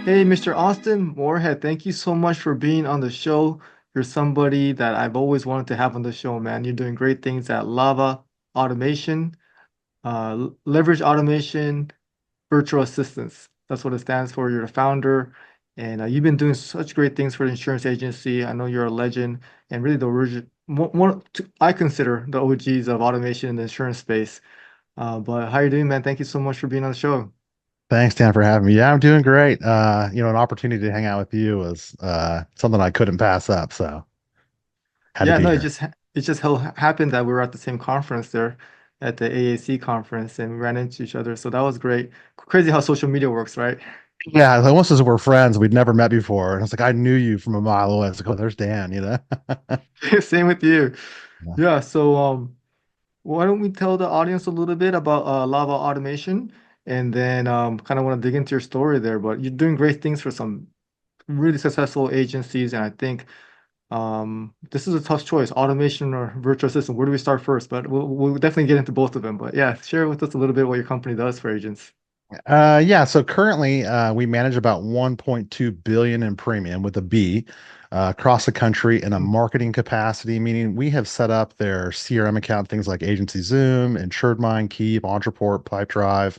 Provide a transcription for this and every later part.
Hey, Mr. Austin Moorhead, thank you so much for being on the show. You're somebody that I've always wanted to have on the show, man. You're doing great things at Lava Automation, Leverage Automation, Virtual Assistance. That's what it stands for. You're the founder, and you've been doing such great things for the insurance agency. I know you're a legend, and really the origin, I consider the OGs of automation in the insurance space. But how you doing, man? Thank you so much for being on the show. Thanks, Dan, for having me. Yeah, I'm doing great. An opportunity to hang out with you was something I couldn't pass up, so had to Yeah, be no, here. it just happened that we were at the same conference there at the AAC conference and we ran into each other. So that was great. Crazy how social media works, right? Yeah, almost as if we're friends. We'd never met before. And it's like I knew you from a mile away. It's like, oh, there's Dan. Same with you. Yeah. Yeah, so why don't we tell the audience a little bit about Lava Automation and then kind of want to dig into your story there, but you're doing great things for some really successful agencies and I think this is a tough choice, automation or virtual assistant. Where do we start first? But we'll definitely get into both of them. But yeah, share with us a little bit what your company does for agents. Yeah, so currently we manage about 1.2 billion in premium with a B across the country in a marketing capacity, meaning we have set up their CRM account, things like Agency Zoom, Insured Mind, Keep, Ontraport, Pipedrive,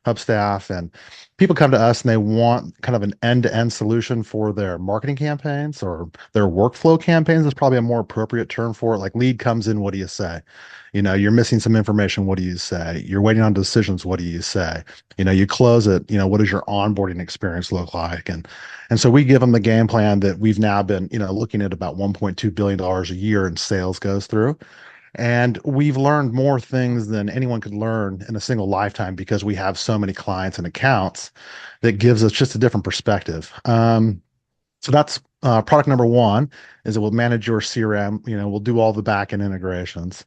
Hubstaff, and people come to us and they want kind of an end-to-end solution for their marketing campaigns or their workflow campaigns is probably a more appropriate term for it. Like lead comes in, what do you say? You're missing some information, what do you say? You're waiting on decisions, what do you say? You close it, what does your onboarding experience look like? And so we give them the game plan that we've now been, looking at about $1.2 billion a year in sales goes through. And we've learned more things than anyone could learn in a single lifetime because we have so many clients and accounts that gives us just a different perspective. So that's product number one is it will manage your CRM. We'll do all the backend integrations.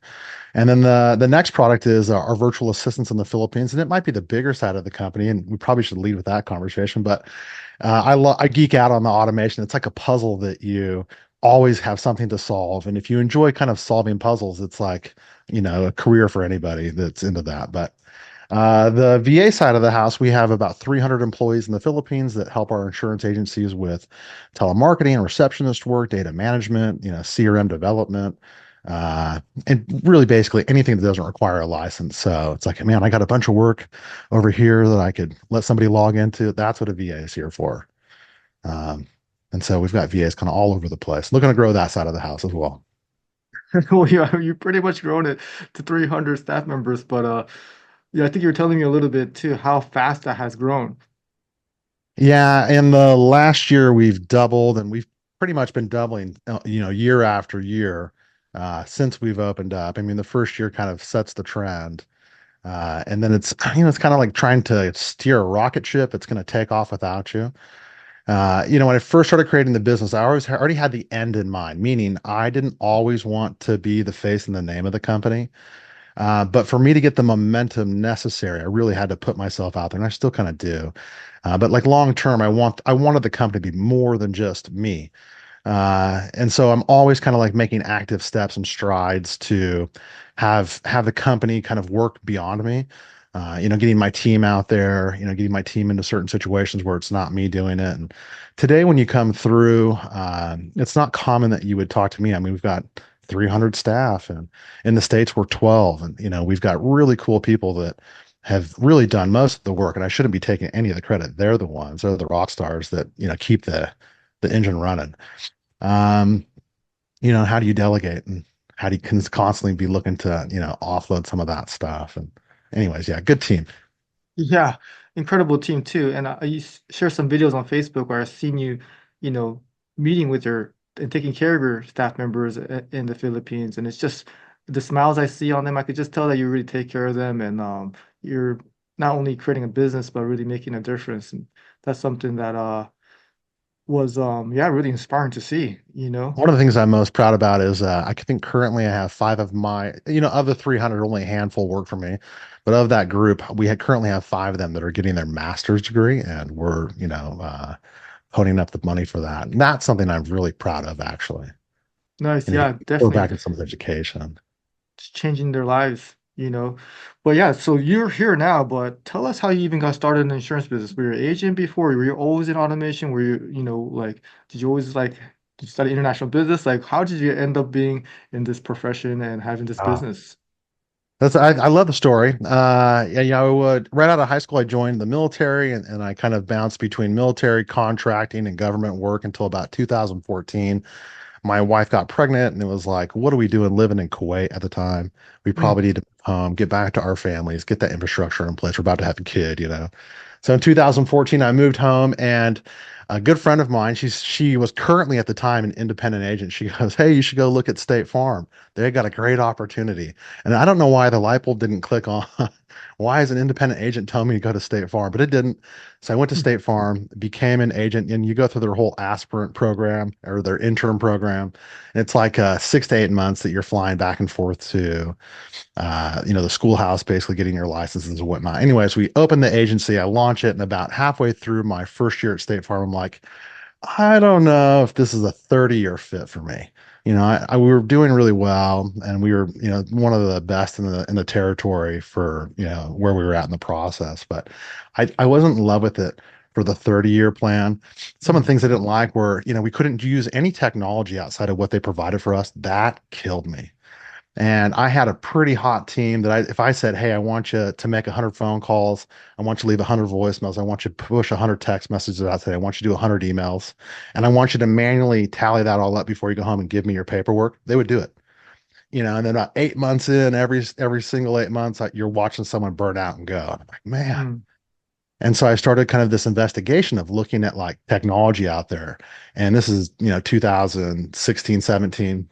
And then the next product is our virtual assistants in the Philippines, and it might be the bigger side of the company, and we probably should lead with that conversation. But I geek out on the automation. It's like a puzzle that you always have something to solve, and if you enjoy kind of solving puzzles, it's like a career for anybody that's into that. But the VA side of the house, we have about 300 employees in the Philippines that help our insurance agencies with telemarketing, receptionist work, data management, CRM development, uh, and really basically anything that doesn't require a license. So it's like, man, I got a bunch of work over here that I could let somebody log into. That's what a VA is here for. Um, and so we've got VAs kind of all over the place. Looking to grow that side of the house as well. Well, yeah, you pretty much grown it to 300 staff members, but yeah, I think you were telling me a little bit too how fast that has grown. Yeah, in the last year we've doubled, and we've pretty much been doubling, year after year since we've opened up. I mean, the first year kind of sets the trend, and then it's it's kind of like trying to steer a rocket ship. It's going to take off without you. When I first started creating the business, I already had the end in mind, meaning I didn't always want to be the face and the name of the company. But for me to get the momentum necessary, I really had to put myself out there, and I still kind of do. But like long term, I wanted the company to be more than just me. And so I'm always kind of like making active steps and strides to have the company kind of work beyond me. Getting my team out there, getting my team into certain situations where it's not me doing it. And today, when you come through, it's not common that you would talk to me. I mean, we've got 300 staff, and in the States, we're 12. And, we've got really cool people that have really done most of the work. And I shouldn't be taking any of the credit. They're the ones, they're the rock stars that, keep the engine running. Um, how do you delegate and how do you constantly be looking to, offload some of that stuff? And anyways, yeah, good team. Yeah, incredible team too. And share some videos on Facebook where I've seen you, you know, meeting with your and taking care of your staff members in the Philippines. And it's just the smiles I see on them. I could just tell that you really take care of them and you're not only creating a business but really making a difference. And that's something that was yeah, really inspiring to see, you know. One of the things I'm most proud about is I think currently I have five of my, of the 300, only a handful work for me. But of that group, currently have five of them that are getting their master's degree, and we're, honing up the money for that. And that's something I'm really proud of, actually. Nice, You yeah, pour definitely. back in someone's education. It's changing their lives. you know. But yeah, so you're here now, but tell us how you even got started in the insurance business. Were you an agent before? Were you always in automation? Were you, like, did you always like, did you study international business? Like, how did you end up being in this profession and having this Ah, business? I love the story. Yeah, right out of high school, I joined the military and I kind of bounced between military contracting and government work until about 2014. My wife got pregnant and it was like, what are we doing living in Kuwait at the time? We Mm, probably need to get back to our families, get that infrastructure in place. We're about to have a kid. So in 2014, I moved home and a good friend of mine, she was currently at the time an independent agent. She goes, "Hey, you should go look at State Farm. They got a great opportunity." And I don't know why the light bulb didn't click on. Why is an independent agent telling me to go to State Farm? But it didn't. So I went to mm, State Farm, became an agent, and you go through their whole aspirant program or their intern program. And it's like 6 to 8 months that you're flying back and forth to the schoolhouse, basically getting your licenses and whatnot. Anyways, we opened the agency, I launch it, and about halfway through my first year at State Farm, I'm like, I don't know if this is a 30-year fit for me. We were doing really well, and we were, one of the best in the territory for where we were at in the process. But I wasn't in love with it for the 30-year plan. Some of the mm, things I didn't like were, we couldn't use any technology outside of what they provided for us. That killed me. And I had a pretty hot team that if I said, "Hey, I want you to make 100 phone calls, I want you to leave 100 voicemails, I want you to push 100 text messages out today, I want you to do 100 emails, and I want you to manually tally that all up before you go home and give me your paperwork," they would do it. And then about 8 months in, every single 8 months, you're watching someone burn out and go. I'm like, man. mm, And so I started kind of this investigation of looking at like technology out there. And this is, 2016, 17.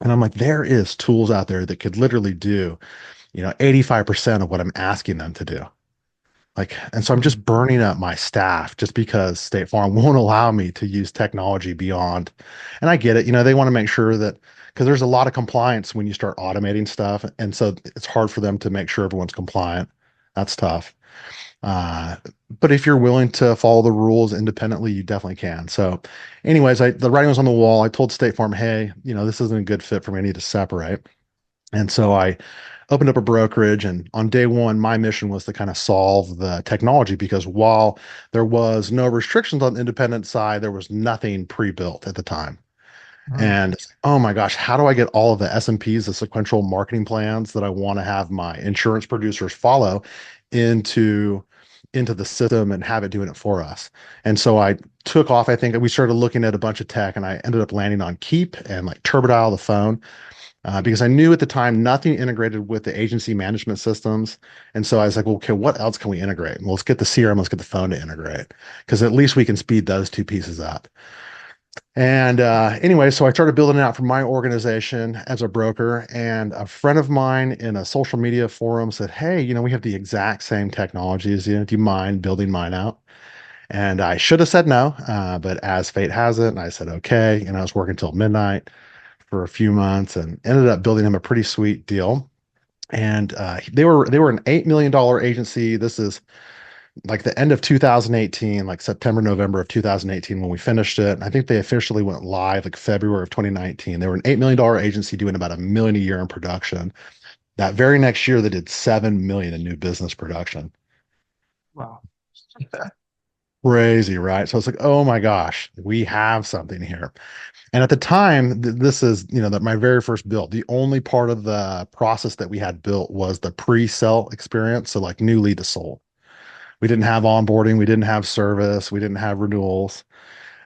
And I'm like, there is tools out there that could literally do 85% of what I'm asking them to do. Like, and so I'm mm, just burning up my staff just because State Farm won't allow me to use technology beyond. And I get it, they want to make sure that because there's a lot of compliance when you start automating stuff. And so it's hard for them to make sure everyone's compliant. That's tough. Uh, but if you're willing to follow the rules independently, you definitely can. So, anyways, the writing was on the wall. I told State Farm, "Hey, this isn't a good fit for me. I need to separate." And so I opened up a brokerage. And on day one, my mission was to kind of solve the technology because while there was no restrictions on the independent side, there was nothing pre-built at the time. mm, And oh my gosh, how do I get all of the SMPs, the sequential marketing plans that I want to have my insurance producers follow into into the system and have it doing it for us? And so I took off. I think we started looking at a bunch of tech, and I ended up landing on Keep and like Turbodial, the phone, because I knew at the time nothing integrated with the agency management systems. And so I was like, well, okay, what else can we integrate? Well, let's get the CRM, let's get the phone to integrate, because at least we can speed those two pieces up. And anyway, so I started building it out for my organization as a broker. And a friend of mine in a social media forum said, "Hey, we have the exact same technologies. Do you mind building mine out?" And I should have said no, but as fate has it, and I said okay. And I was working till midnight for a few months and ended up building him a pretty sweet deal. And they were an $8 million agency. This is like the end of 2018, like September, November of 2018 when we finished it. And I think they officially went live like February of 2019. They were an $8 million agency doing about $1 million a year in production. That very next year, they did 7 million in new business production. wow. Crazy, right? So it's like, oh my gosh, we have something here. And at the time, this is, that my very first build, the only part of the process that we had built was the pre-sale experience. So like new lead to sold. We didn't have onboarding, we didn't have service, we didn't have renewals.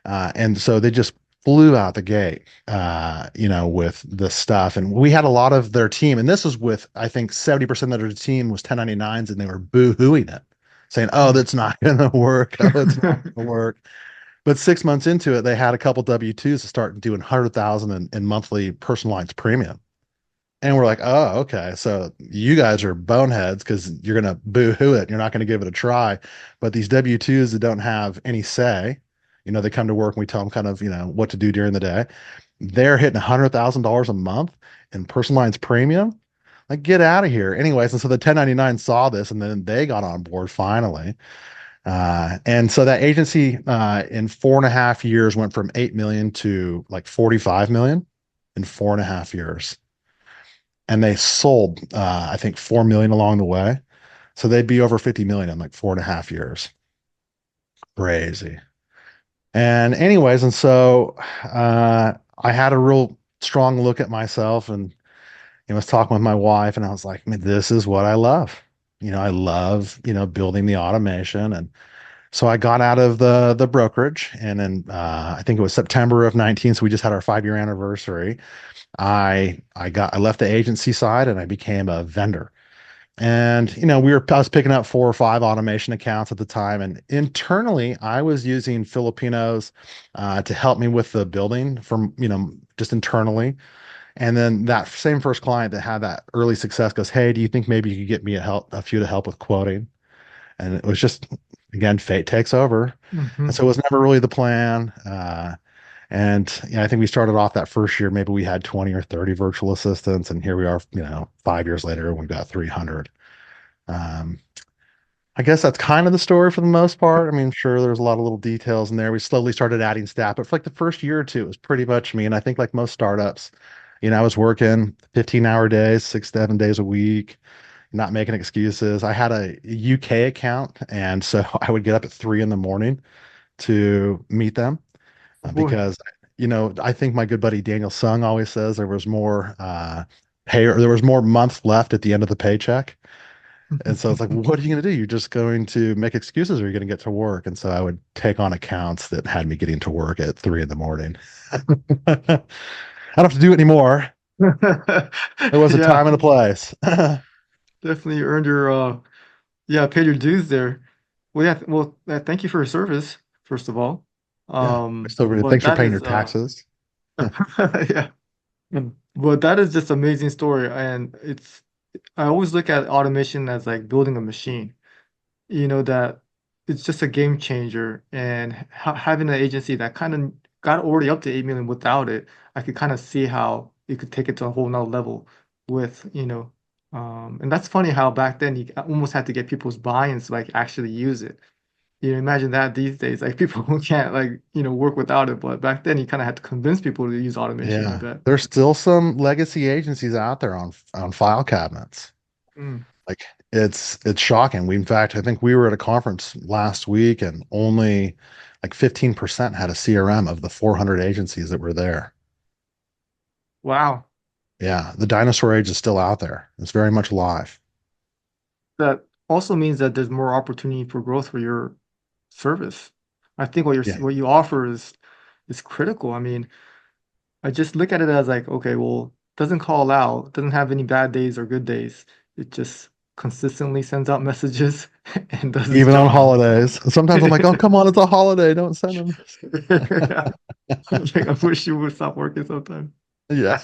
And so they just flew out the gate, with the stuff. And we had a lot of their team, and this was with, I think, 70% of their team was 1099s, and they were boo-hooing it, saying, "Oh, Mm. that's not going to work. Oh, it's not going to work." But 6 months into it, they had a couple W-2s to start doing 100,000 in monthly personalized premium. And we're like, "Oh, okay. So you guys are boneheads because you're going to boo-hoo it. You're not going to give it a try." But these W-2s that don't have any say, they come to work and we tell them kind of, what to do during the day. They're hitting $100,000 a month in personalized premium. Like, get out of here. Anyways, and so the 1099 saw this and then they got on board finally. And so that agency in 4.5 years went from 8 million to like 45 million in 4.5 years. and they sold, I think 4 million along the way. So they'd be over 50 million in like 4.5 years. Crazy. And anyways, and so I had a real strong look at myself and was talking with my wife, and I was like, man, this is what I love. I love, building the automation. And so I got out of the brokerage, and then I think it was September of 19. So we just had our 5 year anniversary. I left the agency side and I became a vendor. And I was picking up 4 or 5 automation accounts at the time, and internally I was using Filipinos to help me with the building from just internally. And then that same first client that had that early success goes, "Hey, do you think maybe you could get me a few to help with quoting?" And it was just, again, fate takes over. And Hmm. so it was never really the plan. And I think we started off that first year, maybe we had 20 or 30 virtual assistants, and here we are, 5 years later, and we've got 300. Um, I guess that's kind of the story for the most part. I mean, sure, there's a lot of little details in there. We slowly started adding staff, but for like the first year or two, it was pretty much me. And I think like most startups, I was working 15-hour days, 6, 7 days a week, not making excuses. I had a UK account, and so I would get up at 3 in the morning to meet them Oh boy. because, I think my good buddy Daniel Sung always says there was more pay, or there was more months left at the end of the paycheck. And so it's like, what are you going to do? You're just going to make excuses, or you're going to get to work. And so I would take on accounts that had me getting to work at 3 in the morning. I don't have to do it anymore. There was a Yeah, time and a place. definitely earned your yeah, paid your dues there. Well, yeah, well, thank you for your service, first of all. Yeah. So But thanks for that paying your is taxes. yeah. But that is just amazing story. And I always look at automation as like building a machine. That it's just a game changer. And having an agency that kind of got already up to 8 million without it, I could kind of see how you could take it to a whole nother level and that's funny how back then you almost had to get people's buy-ins to like actually use it. Imagine that these days, like people who can't like, work without it. But back then you kind of had to convince people to use automation, I Yeah. bet. There's still some legacy agencies out there on file cabinets. Mm. Like it's shocking. In fact, I think we were at a conference last week and only like 15% had a CRM of the 400 agencies that were there. Wow. Yeah, the dinosaur age is still out there. It's very much alive. That also means that there's more opportunity for growth for your service. I think Yeah. what you offer is critical. I mean, I just look at it as like, okay, well, doesn't call out, doesn't have any bad days or good days. It just consistently sends out messages and does its Even on job. holidays. Sometimes I'm like, oh, come on, it's a holiday. Don't send them. Yeah. Like, I wish you would stop working sometime. Yeah.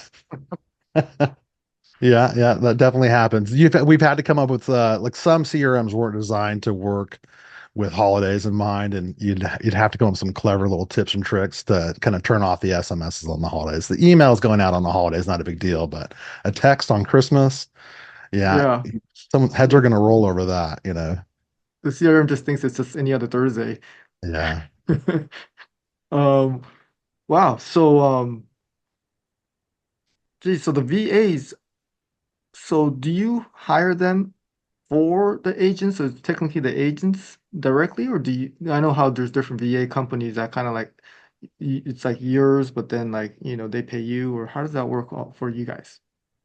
Yeah, yeah, that definitely happens. We've had to come up with like some CRMs weren't designed to work with holidays in mind, and you'd have to go on some clever little tips and tricks to kind of turn off the SMSs on the holidays. The emails going out on the holidays not a big deal, but a text on Christmas, yeah, Yeah. some heads are The, going to roll over that. the CRM just thinks it's just any other Thursday. Yeah. Um, wow. Geez, so the VAs, so do you hire them for the agents, so it's technically the agents directly, or I know how there's different VA companies that kind of like it's like yours, but then like, they pay you, or how does that work for you guys?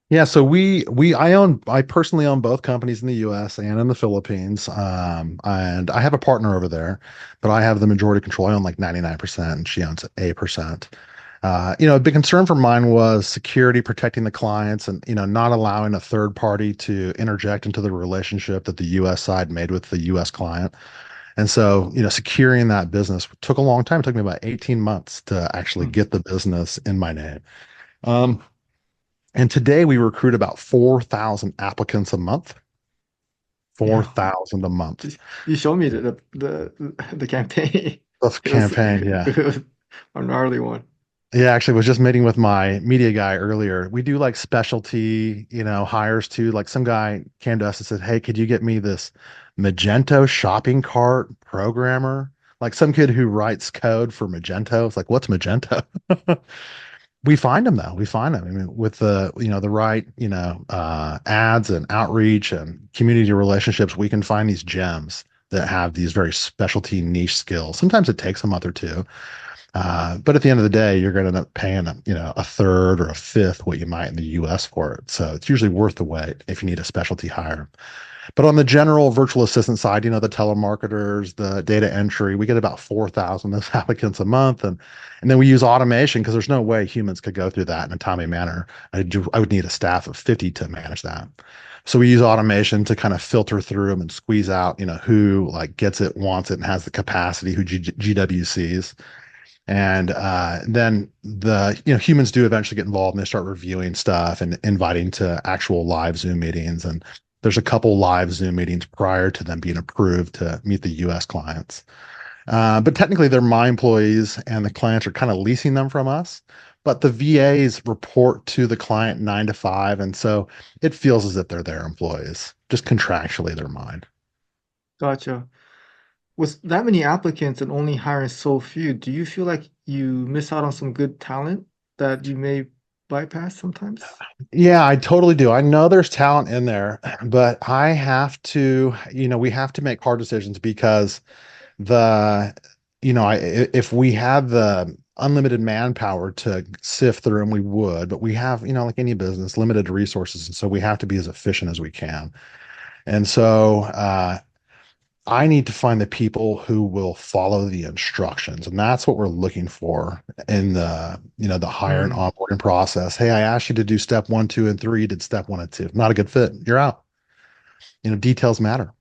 Yeah, so I personally own both companies in the US and in the Philippines. And I have a partner over there, but I have the majority control. I own like 99% and she owns 8%. A big concern for mine was security, protecting the clients, and not allowing a third party to interject into the relationship that the US side made with the US client. And so, securing that business took a long time. It took me about 18 months to actually Hmm. get the business in my name. Um, and today we recruit about 4,000 applicants a month. Yeah. 4,000 a month. You showed me Yeah. the campaign. Tough It was campaign, yeah. it was a gnarly one. Yeah, actually was just meeting with my media guy earlier. We do like specialty, hires too. Like some guy came to us and said, "Hey, could you get me this Magento shopping cart programmer?" Like some kid who writes code for Magento. It's like, what's Magento? We find them though. We find them. I mean, with the the right ads and outreach and community relationships, we can find these gems that have these very specialty niche skills. Sometimes it takes a month or two, but at the end of the day, you're going to end up paying them, a third or a fifth what you might in the U.S. for it. So it's usually worth the wait if you need a specialty hire. But on the general virtual assistant side, the telemarketers, the data entry, we get about 4,000 of those applicants a month. And then we use automation because there's no way humans could go through that in a timely manner. I would need a staff of 50 to manage that. So we use automation to kind of filter through them and squeeze out, who like gets it, wants it, and has the capacity, who GWCs. And then humans do eventually get involved and they start reviewing stuff and inviting to actual live Zoom meetings. And there's a couple live Zoom meetings prior to them being approved to meet the US clients. But technically, they're my employees, and the clients are kind of leasing them from us. But the VAs report to the client 9 to 5. And so it feels as if they're their employees, just contractually, they're mine. Gotcha. With that many applicants and only hiring so few, do you feel like you miss out on some good talent that you may bypass sometimes? Yeah, I totally do. I know there's talent in there, but I have to, we have to make hard decisions because the, if we had the unlimited manpower to sift through them, we would, but we have, like any business, limited resources. And so we have to be as efficient as we can. And so, I need to find the people who will follow the instructions. And that's what we're looking for in the hire and Mm, onboarding process. Hey, I asked you to do step 1, 2, and 3. You did step 1 and 2. Not a good fit. You're out. Details matter.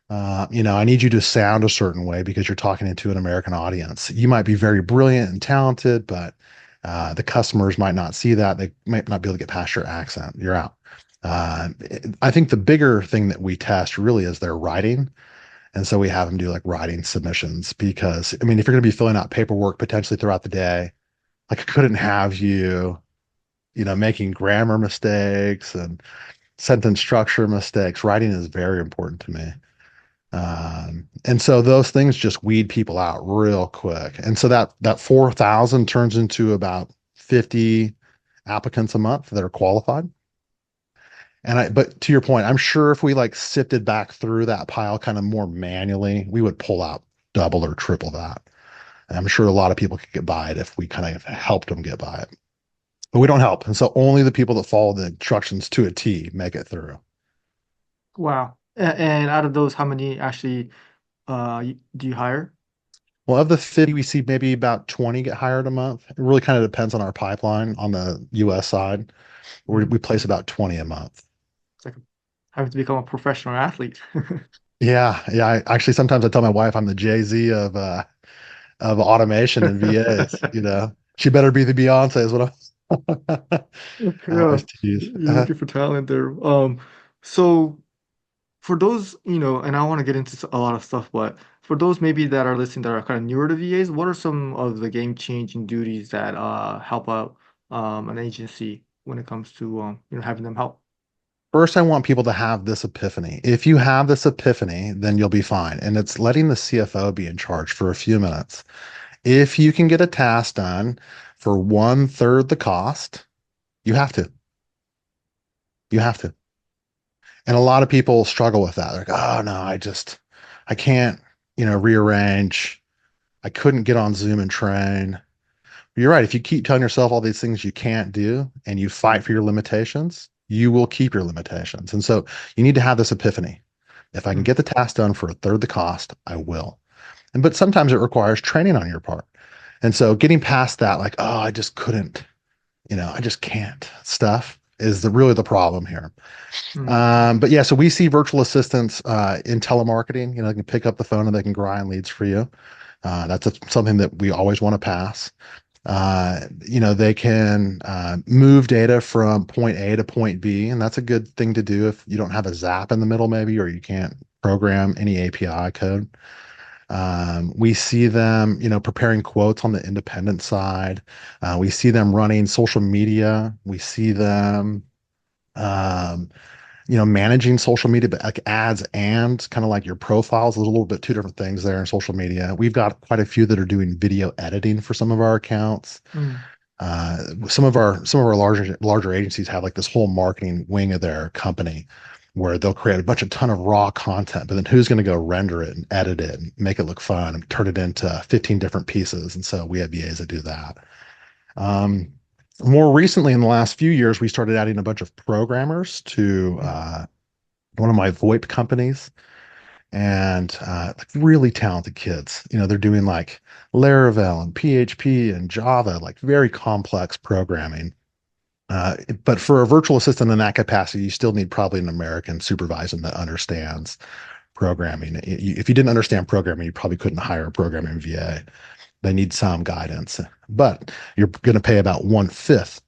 I need you to sound a certain way because you're talking into an American audience. You might be very brilliant and talented, but the customers might not see that. They might not be able to get past your accent. You're out. I think the bigger thing that we test really is their writing. And so we have them do like writing submissions because, I mean, if you're going to be filling out paperwork potentially throughout the day, like I couldn't have you, making grammar mistakes and sentence structure mistakes. Writing is very important to me. And so those things just weed people out real quick. And so that 4,000 turns into about 50 applicants a month that are qualified. But to your point, I'm sure if we like sifted back through that pile kind of more manually, we would pull out double or triple that. And I'm sure a lot of people could get by it if we kind of helped them get by it. But we don't help. And so only the people that follow the instructions to a T make it through. wow. And out of those, how many actually do you hire? Well, of the 50, we see maybe about 20 get hired a month. It really kind of depends on our pipeline on the US side. Mm, We place about 20 a month. it's like having to become a professional athlete. Yeah, yeah. Actually, sometimes I tell my wife I'm the Jay-Z of automation and VAs. She better be the Beyonce is what I I Yeah, always tease. you're looking for talent there. So for those, and I want to get into a lot of stuff, but for those maybe that are listening that are kind of newer to VAs, what are some of the game-changing duties that help out an agency when it comes to having them help? First, I want people to have this epiphany. If you have this epiphany, then you'll be fine. And it's letting the CFO be in charge for a few minutes. If you can get a task done for 1/3 the cost, you have to. You have to. And a lot of people struggle with that. They're like, oh no, I can't, rearrange. I couldn't get on Zoom and train. You're right. If you keep telling yourself all these things you can't do and you fight for your limitations, you will keep your limitations. And so you need to have this epiphany. If I can Mm, get the task done for 1/3 the cost, I will. But sometimes it requires training on your part. And so getting past that, like, oh, I just couldn't, I just can't stuff is really the problem here. mm, But yeah, so we see virtual assistants in telemarketing. They can pick up the phone and they can grind leads for you. That's something that we always want to pass. They can move data from point A to point B, and that's a good thing to do if you don't have a zap in the middle, maybe, or you can't program any API code. We see them, preparing quotes on the independent side. We see them running social media. We see them, um, managing social media, but like ads and kind of like your profiles, a little bit two different things there in social media. We've got quite a few that are doing video editing for some of our accounts. mm. Some of our larger agencies have like this whole marketing wing of their company where they'll create a bunch of ton of raw content, but then who's going to go render it and edit it and make it look fun and turn it into 15 different pieces? And so we have VAs that do that. Um, More recently, in the last few years, we started adding a bunch of programmers to one of my VoIP companies and like really talented kids. They're doing like Laravel and PHP and Java, like very complex programming. But for a virtual assistant in that capacity, you still need probably an American supervisor that understands programming. If you didn't understand programming, you probably couldn't hire a programming VA. They need some guidance, but you're going to pay about one-fifth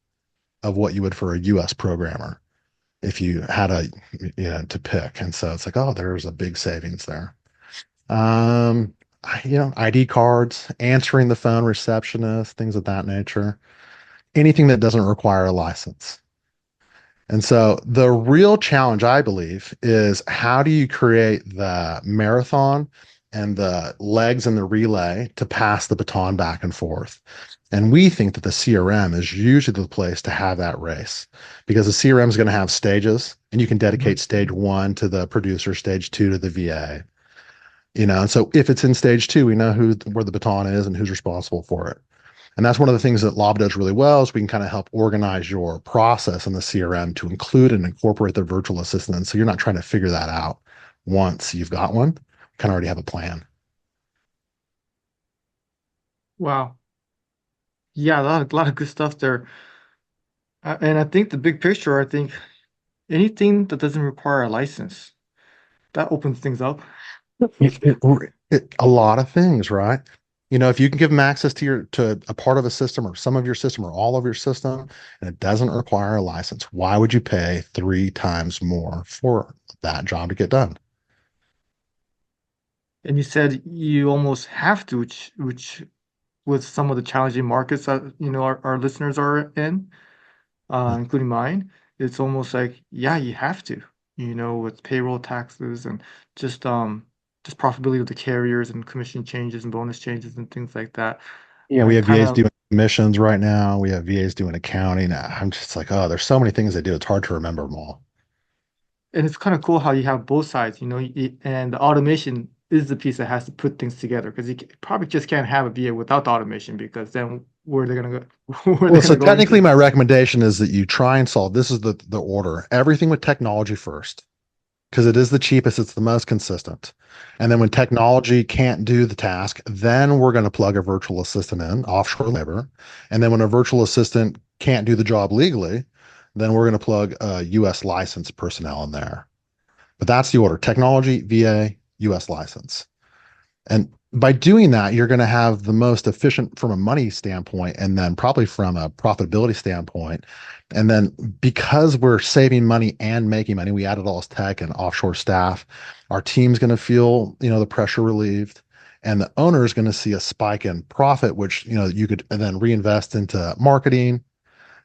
of what you would for a US programmer if you had to pick. And so it's like, oh, there's a big savings there. Um, ID cards, answering the phone, receptionist, things of that nature. Anything that doesn't require a license. And so the real challenge, I believe, is how do you create the marathon and the legs and the relay to pass the baton back and forth? And we think that the CRM is usually the place to have that race because the CRM is going to have stages and you can dedicate Mhm. stage one to the producer, stage two to the VA. And so if it's in stage two, we know where the baton is and who's responsible for it. And that's one of the things that Lob does really well is we can kind of help organize your process in the CRM to include and incorporate the virtual assistant. So you're not trying to figure that out once you've got one. Kind of already have a plan. Wow. Yeah, a lot of good stuff there. And I think the big picture, I think anything that doesn't require a license, that opens things up. A lot of things, right? If you can give them access to a part of a system or some of your system or all of your system, and it doesn't require a license, why would you pay three times more for that job to get done? And you said you almost have to, which with some of the challenging markets that our listeners are in, including mine, it's almost like, yeah, you have to, with payroll taxes and just um just profitability of the carriers and commission changes and bonus changes and things like that. Yeah, we I have kind VAs of doing commissions right now. We have VAs doing accounting. I'm just like, oh, there's so many things they do. It's hard to remember them all. And it's kind of cool how you have both sides, and the automation is the piece that has to put things together because probably just can't have a VA without the automation because then where they're gonna go, where Well, they're so gonna go technically, into. my recommendation is that you try and solve. This is the order. Everything with technology first, because it is the cheapest. It's the most consistent. And then when technology can't do the task, then we're going to plug a virtual assistant in, offshore labor. And then when a virtual assistant can't do the job legally, then we're going to plug a U.S. licensed personnel in there. But that's the order: technology, VA, U.S. license. And by doing that, you're going to have the most efficient from a money standpoint and then probably from a profitability standpoint. And then because we're saving money and making money, we added all this tech and offshore staff. Our team's going to feel, the pressure relieved. And the owner is going to see a spike in profit, which, you could and then reinvest into marketing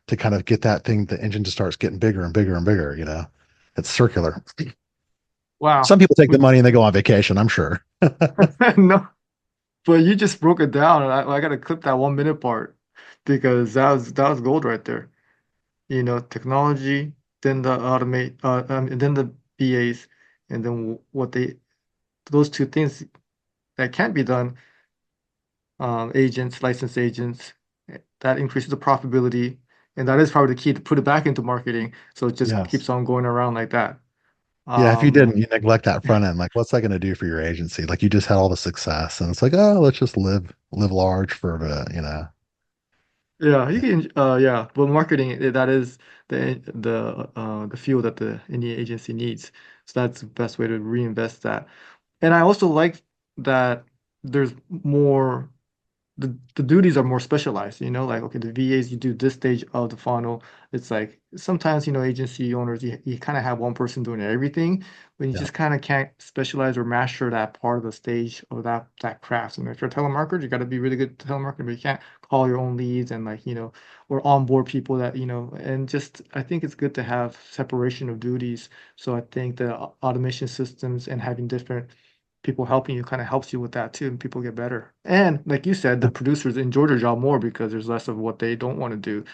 to kind of get that thing, the engine just starts getting bigger and bigger and bigger. It's circular. Wow. Some people take the money and they go on vacation, I'm sure. No, but you just broke it down. And I gotta clip that 1 minute part because that was gold right there. Technology, then the automate, and then the BAs, and then what they those two things that can't be done, agents, licensed agents, that increases the profitability, and that is probably the key to put it back into marketing, so it just Yes. keeps on going around like that. Yeah, if you Um, didn't, you neglect that front end. Like, what's that going to do for your agency? Like, you just had all the success, and it's like, oh, let's just live large for the. yeah, you can, yeah, but marketing, that is the field that the any agency needs, so that's the best way to reinvest that. And I also like that there's more the duties are more specialized, like, okay, the VAs, you do this stage of the funnel. It's like sometimes, agency owners, you kind of have one person doing everything, but you Yeah, just kind of can't specialize or master that part of the stage of that craft. And if you're a telemarketer, you got to be really good at telemarketing, but you can't call your own leads and, like, or onboard people that, and just I think it's good to have separation of duties. So I think the automation systems and having different people helping you kind of helps you with that too, and people get better. And like you said, the producers enjoy their job more because there's less of what they don't want to do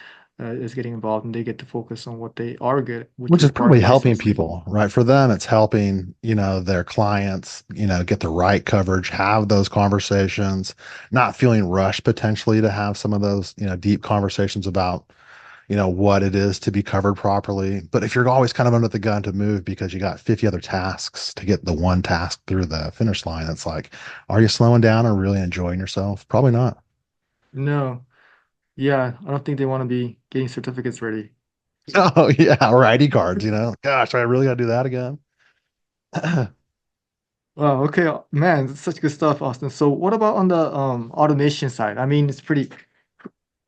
is getting involved, and they get to focus on what they are good at, which Which is is probably acquiring helping license. people, right? For them, it's helping, their clients, get the right coverage, have those conversations, not feeling rushed potentially to have some of those, deep conversations about, what it is to be covered properly. But if you're always kind of under the gun to move because you got 50 other tasks to get the one task through the finish line, it's like, are you slowing down or really enjoying yourself? Probably not. No, yeah, I don't think they want to be getting certificates ready. Oh, yeah. Or ID cards, gosh, I really got to do that again. Wow, okay, man, that's such good stuff, Austin. So what about on the automation side? I mean, it's pretty,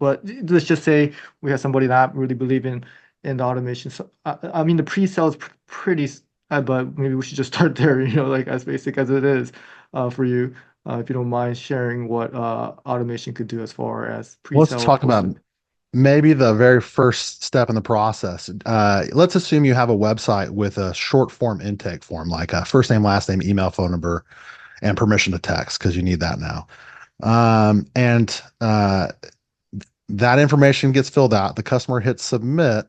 but let's just say we have somebody not really believing in the automation. So I mean, the pre-sale is pretty, but maybe we should just start there, like as basic as it is for you, if you don't mind sharing what automation could do as far as Let's pre-sale talk about post. maybe the very first step in the process. Let's assume you have a website with a short form intake form, like a first name, last name, email, phone number, and permission to text, because you need that now. And that information gets filled out. The customer hits submit.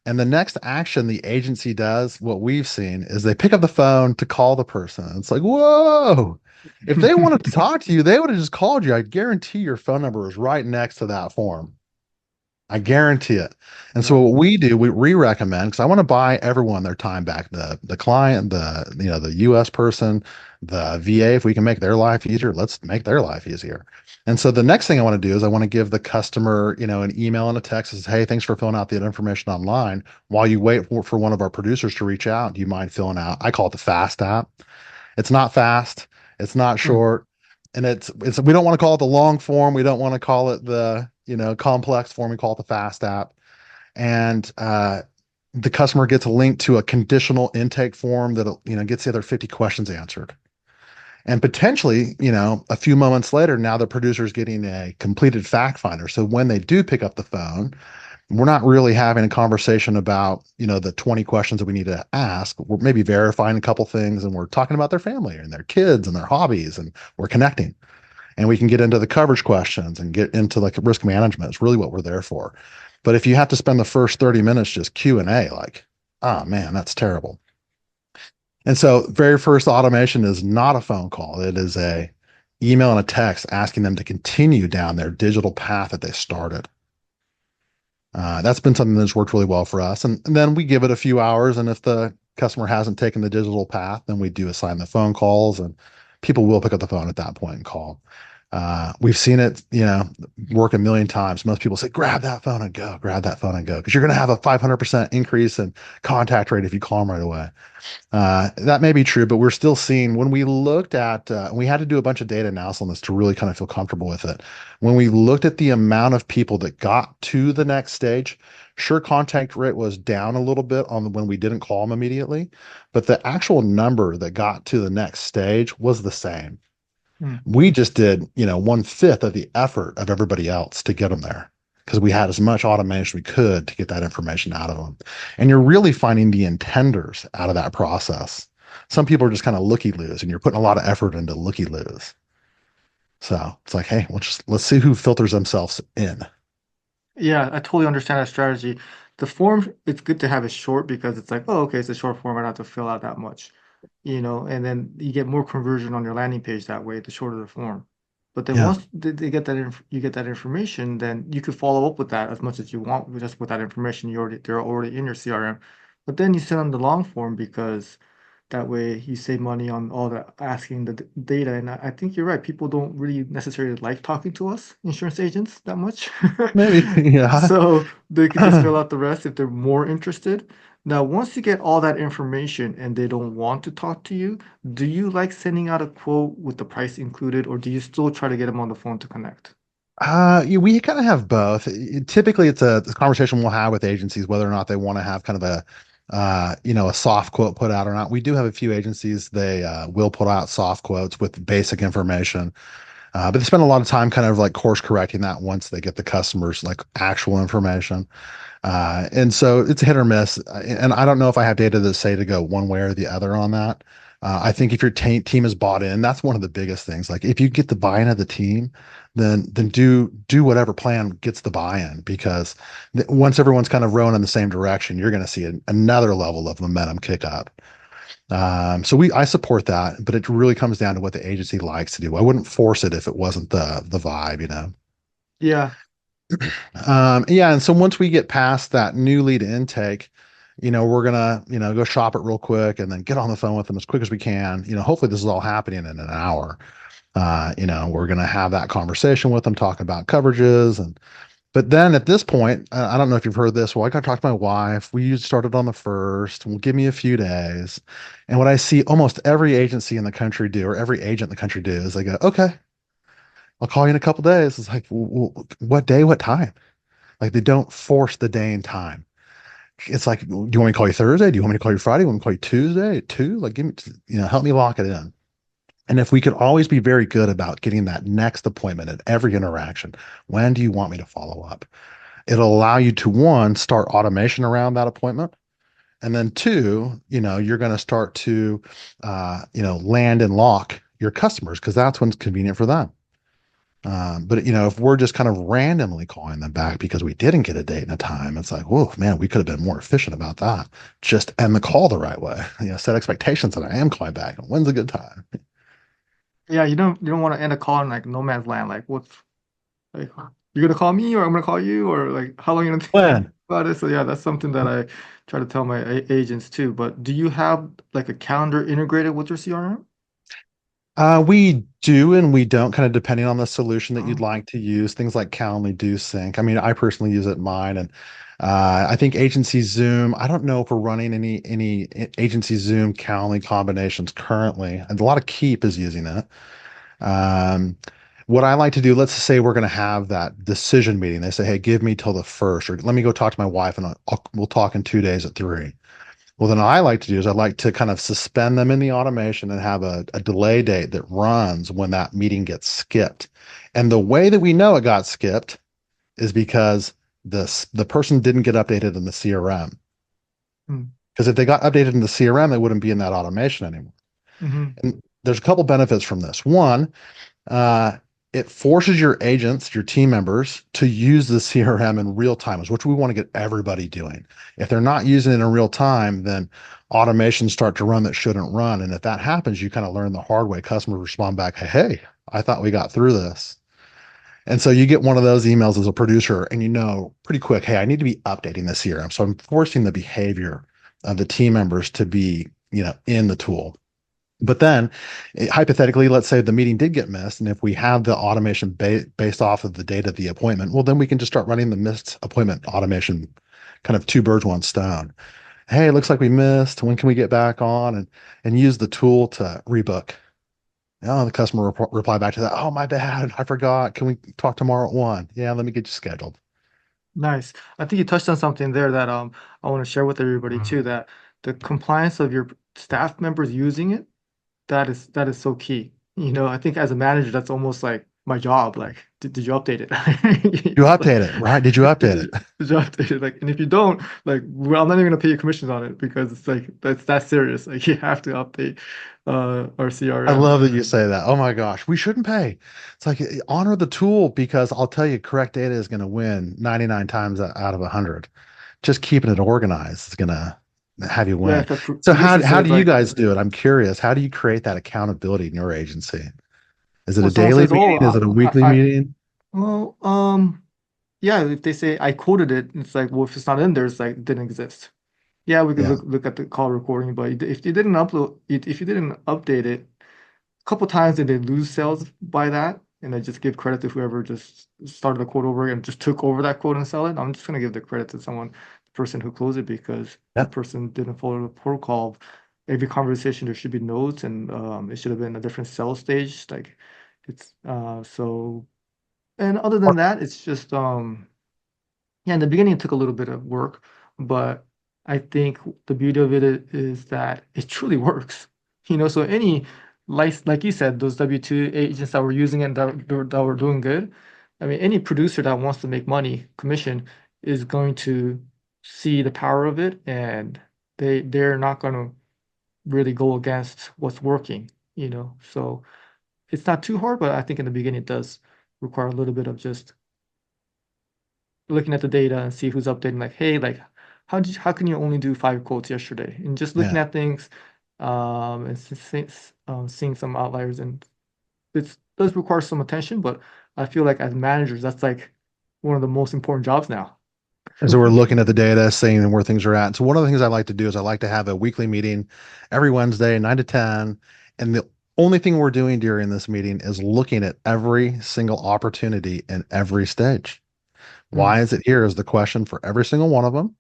And the next action the agency does, what we've seen, is they pick up the phone to call the person. It's like, whoa. If they wanted to talk to you, they would have just called you. I guarantee your phone number is right next to that form. I guarantee it. And so Yeah. what we do, we re-recommend because I want to buy everyone their time back. The client, the US person, the VA, if we can make their life easier, let's make their life easier. And so the next thing I want to do is I want to give the customer, an email and a text that says, hey, thanks for filling out that information online. While you wait for one of our producers to reach out, do you mind filling out? I call it the fast app. It's not fast, it's not Hmm. short, and it's we don't want to call it the long form. We don't want to call it the complex form. We call it the fast app. And the customer gets a link to a conditional intake form that gets the other 50 questions answered. And potentially, a few moments later, now the producer is getting a completed fact finder. So when they do pick up the phone, we're not really having a conversation about, the 20 questions that we need to ask. We're maybe verifying a couple things and we're talking about their family and their kids and their hobbies and we're connecting. And we can get into the coverage questions and get into like risk management. It's really what we're there for. But if you have to spend the first 30 minutes just Q&A, like, oh man, that's terrible. And so very first automation is not a phone call. It is a email and a text asking them to continue down their digital path that they started. That's been something that's worked really well for us. And then we give it a few hours. And if the customer hasn't taken the digital path, then we do assign the phone calls and people will pick up the phone at that point and call. We've seen it, work a million times. Most people say, grab that phone and go, grab that phone and go, because you're going to have a 500% increase in contact rate if you call them right away. That may be true, but we're still seeing when we looked at, we had to do a bunch of data analysis on this to really kind of feel comfortable with it. When we looked at the amount of people that got to the next stage, sure, contact rate was down a little bit on when we didn't call them immediately, but the actual number that got to the next stage was the same. Hmm. We just did, 1/5 of the effort of everybody else to get them there because we had as much automation we could to get that information out of them. And you're really finding the intenders out of that process. Some people are just kind of looky loos, and you're putting a lot of effort into looky loos. So it's like, hey, let's see who filters themselves in. Yeah, I totally understand that strategy. The form, it's good to have it short because it's like, oh, okay, it's a short form. I don't have to fill out that much, and then you get more conversion on your landing page that way, the shorter the form. But then Yeah. once they get that, you get that information, then you could follow up with that as much as you want, just with that information they're already in your CRM. But then you send them the long form because that way you save money on all the asking the data. And I think you're right. People don't really necessarily like talking to us, insurance agents, that much. Maybe. Yeah. So they could just fill out the rest if they're more interested. Now, once you get all that information and they don't want to talk to you, do you like sending out a quote with the price included, or do you still try to get them on the phone to connect? Yeah, we kind of have both. Typically, it's a conversation we'll have with agencies whether or not they want to have kind of a soft quote put out or not. We do have a few agencies they will put out soft quotes with basic information, but they spend a lot of time kind of like course correcting that once they get the customers like actual information. And so it's hit or miss. And I don't know if I have data that say to go one way or the other on that. I think if your team is bought in, that's one of the biggest things. Like if you get the buy-in of the team, then do whatever plan gets the buy-in because once everyone's kind of rowing in the same direction, you're going to see another level of momentum kick up. So I support that, but it really comes down to what the agency likes to do. I wouldn't force it if it wasn't the vibe, you know. Yeah. Yeah, and so once we get past that new lead intake, we're gonna, go shop it real quick and then get on the phone with them as quick as we can. Hopefully this is all happening in an hour. We're gonna have that conversation with them, talking about coverages and but then at this point, I don't know if you've heard this. Well, I got to talk to my wife. We started on the first. Will give me a few days. And what I see almost every agency in the country do, or every agent in the country do, is they go, okay, I'll call you in a couple days. It's like, what day, what time? Like they don't force the day and time. It's like, do you want me to call you Thursday? Do you want me to call you Friday? Do you want me to call you Tuesday at 2? Like, give me, help me lock it in. And if we could always be very good about getting that next appointment at every interaction, when do you want me to follow up? It'll allow you to one, start automation around that appointment. And then two, you're going to start to, land and lock your customers because that's when it's convenient for them. But if we're just kind of randomly calling them back because we didn't get a date and a time, it's like, whoa, man, we could have been more efficient about that. Just end the call the right way. Set expectations that I am calling back. And when's a good time? Yeah, you don't want to end a call in like no man's land. Like what's like you're gonna call me or I'm gonna call you or like how long you gonna think When? about it? So yeah, that's something that I try to tell my agents too. But do you have like a calendar integrated with your CRM? We do and we don't, kind of depending on the solution that you'd Oh, like to use. Things like Calendly do sync. I mean, I personally use it in mine, and I think Agency Zoom. I don't know if we're running any Agency Zoom Calendly combinations currently, and a lot of Keep is using it. Um, what I like to do, let's say we're going to have that decision meeting. They say, "Hey, give me till the first, or let me go talk to my wife, and we'll talk in 2 days at 3." Well, then I like to do is I like to kind of suspend them in the automation and have a delay date that runs when that meeting gets skipped. And the way that we know it got skipped is because the person didn't get updated in the CRM. mm, Because if they got updated in the CRM, they wouldn't be in that automation anymore. mm-hmm. And there's a couple benefits from this. One, uh, it forces your agents, your team members, to use the CRM in real time, which we want to get everybody doing. If they're not using it in real time, then automations start to run that shouldn't run. And if that happens, you kind of learn the hard way. Customers respond back, hey, I thought we got through this. And so you get one of those emails as a producer, and you know pretty quick, hey, I need to be updating this CRM. So I'm forcing the behavior of the team members to be, in the tool. But then, hypothetically, let's say the meeting did get missed, and if we have the automation based off of the date of the appointment, well, then we can just start running the missed appointment automation, kind of two birds, one stone. Hey, it looks like we missed. When can we get back on and use the tool to rebook? Oh, the customer reply back to that. Oh, my bad, I forgot. Can we talk tomorrow at 1? Yeah, let me get you scheduled. Nice. I think you touched on something there that I want to share with everybody too, that the compliance of your staff members using it, that is so key. I think as a manager, that's almost like my job. Like, did you update it? You It's like, update it, right? Did you update did it? you update it? Like, and if you don't, like, well, I'm not even gonna pay you commissions on it because it's like that's that serious. Like, you have to update our I CRM. love that you say that. Oh my gosh, we shouldn't pay. It's like honor the tool because I'll tell you, correct data is going to win 99 times out of 100. Just keeping it organized is going to have you Yeah, win. if a So producer how says do you like, guys do it? I'm curious. How do you create that accountability in your agency? Is it well, a someone daily says, oh, meeting? Is it a weekly meeting? well, yeah, if they say I quoted it, it's like, well, if it's not in there, it's like it didn't exist. Yeah, we could Yeah. look at the call recording, but if you didn't upload it, if you didn't update it, a couple times did they lose sales by that, and I just give credit to whoever just started the quote over and just took over that quote and sell it. I'm just gonna give the credit to someone, the person who closed it, because that Yep. person didn't follow the protocol. Every conversation there should be notes, and it should have been a different sales stage. Like it's so. And other than that, it's just yeah, in the beginning it took a little bit of work, but I think the beauty of it is that it truly works. So any like you said, those W2 agents that were using it that were doing good. I mean, any producer that wants to make money, commission, is going to see the power of it, and they're not gonna. really go against what's working, you know. So it's not too hard, but I think in the beginning it does require a little bit of just looking at the data and see who's updating. Like, hey, like, how can you only do 5 quotes yesterday? And just looking Yeah. at things, and seeing some outliers, and it does require some attention. But I feel like as managers, that's like one of the most important jobs now. And so we're looking at the data, seeing where things are at. So one of the things I like to do is I like to have a weekly meeting every Wednesday, 9 to 10. And the only thing we're doing during this meeting is looking at every single opportunity in every stage. Mm, Why is it here is the question for every single one of them.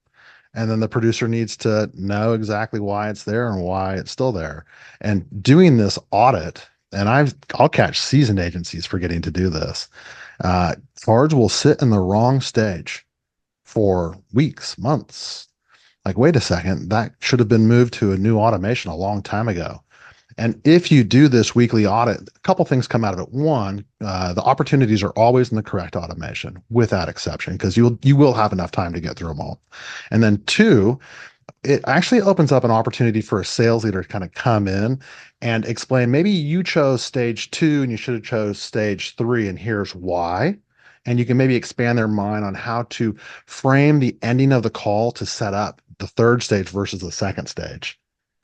And then the producer needs to know exactly why it's there and why it's still there. And doing this audit, and I'll catch seasoned agencies forgetting to do this. Cards will sit in the wrong stage for weeks, months. Like, wait a second, that should have been moved to a new automation a long time ago. And if you do this weekly audit, a couple things come out of it. One, the opportunities are always in the correct automation, without exception, because you will have enough time to get through them all. And then two, it actually opens up an opportunity for a sales leader to kind of come in and explain maybe you chose stage two and you should have chose stage three, and here's why. And you can maybe expand their mind on how to frame the ending of the call to set up the third stage versus the second stage.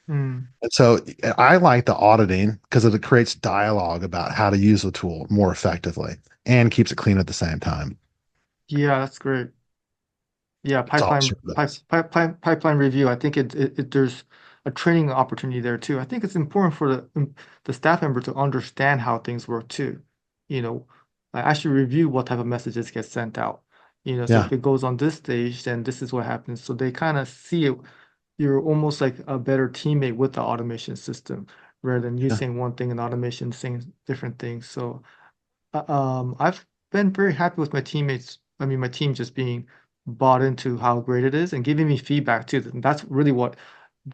mm. And so I like the auditing because it creates dialogue about how to use the tool more effectively and keeps it clean at the same time. Yeah, that's great. Yeah, It's all service. pipeline review. I think there's a training opportunity there too. I think it's important for the staff member to understand how things work too. You know, like actually review what type of messages get sent out. You know, so Yeah. if it goes on this stage, then this is what happens. So they kind of see it. You're almost like a better teammate with the automation system rather than you Yeah. saying one thing and automation saying different things. So I've been very happy with my teammates. I mean, my team just being bought into how great it is and giving me feedback too. And that's really what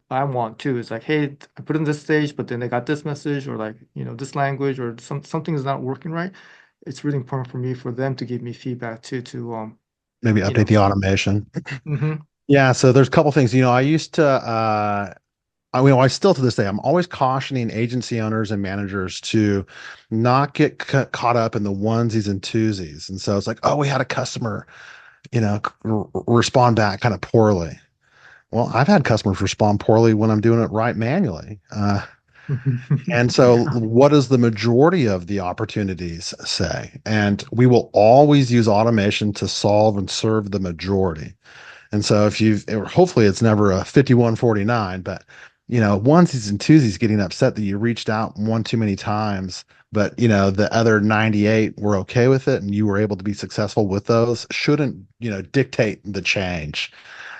I want too. Is like, hey, I put in this stage, but then they got this message, or like, this language, or something is not working right. It's really important for me for them to give me feedback too. To Maybe you update know, the automation. hmm Yeah, so there's a couple things. I used to I still to this day, I'm always cautioning agency owners and managers to not get caught up in the onesies and twosies. And so it's like, oh, we had a customer, respond back kind of poorly. Well, I've had customers respond poorly when I'm doing it right manually. And so, what does the majority of the opportunities say? And we will always use automation to solve and serve the majority. And so if hopefully it's never a 51-49, but onesies and twosies getting upset that you reached out one too many times, but the other 98 were okay with it and you were able to be successful with those shouldn't, dictate the change.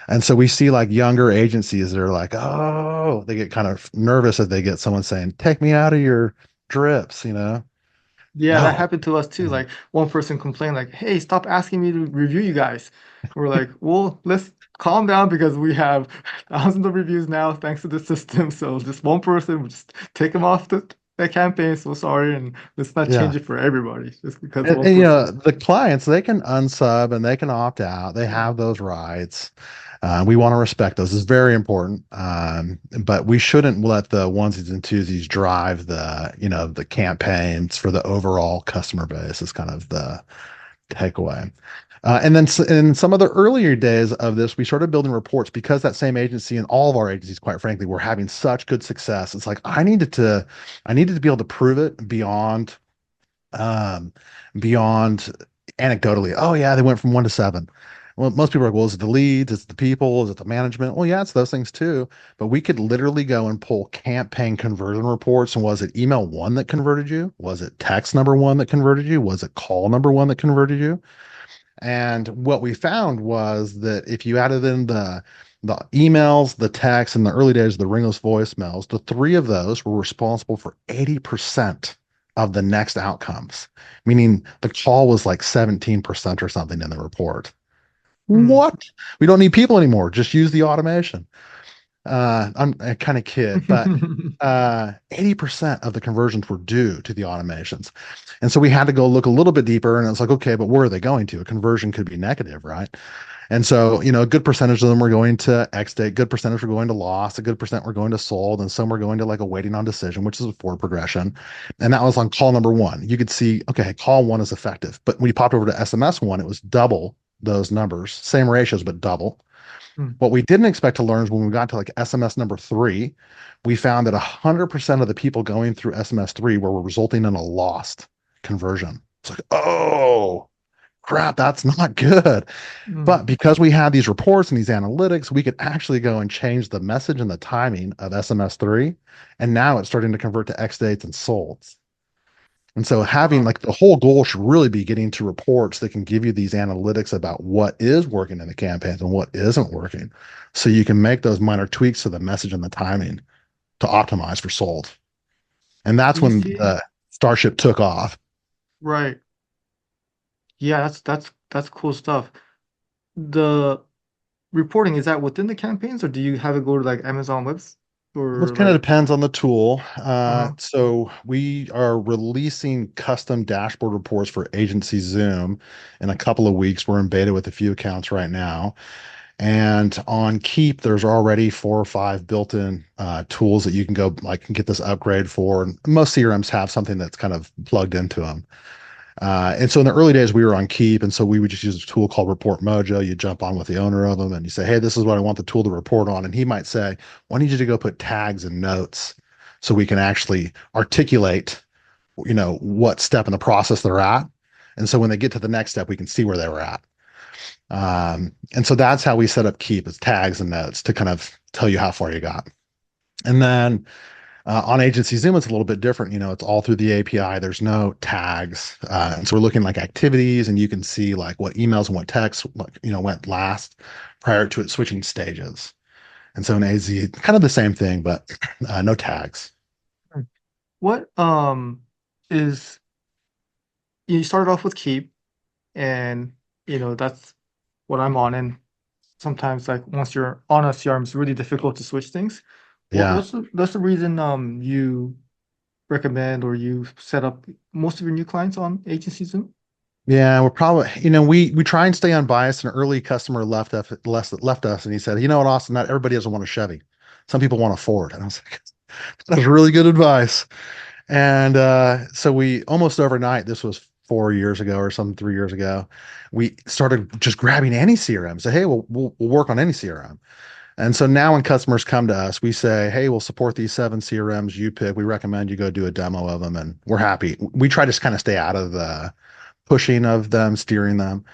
And so we see like younger agencies that are like, oh, they get kind of nervous if they get someone saying, take me out of your drips. Yeah, that No. happened to us too. Like one person complained, like, "Hey, stop asking me to review you guys." We're like, "Well, let's calm down because we have thousands of reviews now thanks to the system. So just one person, we just take them off the campaign. So sorry, and let's not Yeah. change it for everybody just because And, one and, person." the clients, they can unsub and they can opt out. They have those rights. We want to respect those. It's very important. But we shouldn't let the onesies and twosies drive the campaigns for the overall customer base is kind of the takeaway. And then in some of the earlier days of this, we started building reports because that same agency and all of our agencies, quite frankly, were having such good success. It's like I needed to be able to prove it um, beyond anecdotally. Oh yeah, they went from 1 to 7. Well, most people are like, well, is it the leads? Is it the people? Is it the management? Well, yeah, it's those things too. But we could literally go and pull campaign conversion reports. And was it email one that converted you? Was it text number one that converted you? Was it call number one that converted you? And what we found was that if you added in the emails, the text, and the early days of the ringless voicemails, the three of those were responsible for 80% of the next outcomes, meaning the call was like 17% or something in the report. Hmm. What? We don't need people anymore. Just use the automation. I kind of kid, but 80% of the conversions were due to the automations. And so we had to go look a little bit deeper, and it's like, okay, but where are they going to? A conversion could be negative, right? And so, a good percentage of them were going to X date, good percentage were going to loss, a good percent were going to sold, and some were going to like a waiting on decision, which is a forward progression. And that was on call number one. You could see, okay, call one is effective. But when you popped over to SMS one, it was double those numbers, same ratios, but double. Hmm. What we didn't expect to learn is when we got to like SMS number three, we found that 100% of the people going through SMS three were resulting in a lost conversion. It's like, oh, crap, that's not good. Hmm. But because we had these reports and these analytics, we could actually go and change the message and the timing of SMS three. And now it's starting to convert to X dates and solds. And so having Wow. like the whole goal should really be getting to reports that can give you these analytics about what is working in the campaigns and what isn't working. So you can make those minor tweaks to the message and the timing to optimize for sold. And that's Do you when see? the Starship took off. Right. Yeah, that's cool stuff. The reporting, is that within the campaigns, or do you have it go to like Amazon Webs It or kind of like? depends on the tool. Uh-huh. So we are releasing custom dashboard reports for Agency Zoom in a couple of weeks. We're in beta with a few accounts right now. And on Keep, there's already 4 or 5 built-in tools that you can go like get this upgrade for. And most CRMs have something that's kind of plugged into them. And so in the early days, we were on Keep, and so we would just use a tool called Report Mojo. You jump on with the owner of them, and you say, "Hey, this is what I want the tool to report on," and he might say, "Well, I need you to go put tags and notes so we can actually articulate, what step in the process they're at." And so when they get to the next step, we can see where they were at. And so that's how we set up Keep is tags and notes to kind of tell you how far you got. And then on Agency Zoom, it's a little bit different. It's all through the API. There's no tags, and so we're looking like activities, and you can see like what emails and what texts like went last prior to it switching stages. And so in AZ, kind of the same thing, but no tags. What is you started off with Keep, and that's what I'm on, and sometimes like once you're on a CRM, it's really difficult to switch things. What Yeah. what's the reason you recommend or you set up most of your new clients on Agency Zoom? Yeah, we're probably, we try and stay unbiased. An early customer left us, and he said, "You know what, Austin? Not everybody doesn't want a Chevy. Some people want a Ford." And I was like, "That's really good advice." And so we almost overnight, this was 4 years ago or some 3 years ago, we started just grabbing any CRM. Say, hey, we'll work on any CRM. And so now when customers come to us, we say, hey, we'll support these 7 CRMs you pick. We recommend you go do a demo of them, and we're happy. We try to just kind of stay out of the pushing of them, steering them.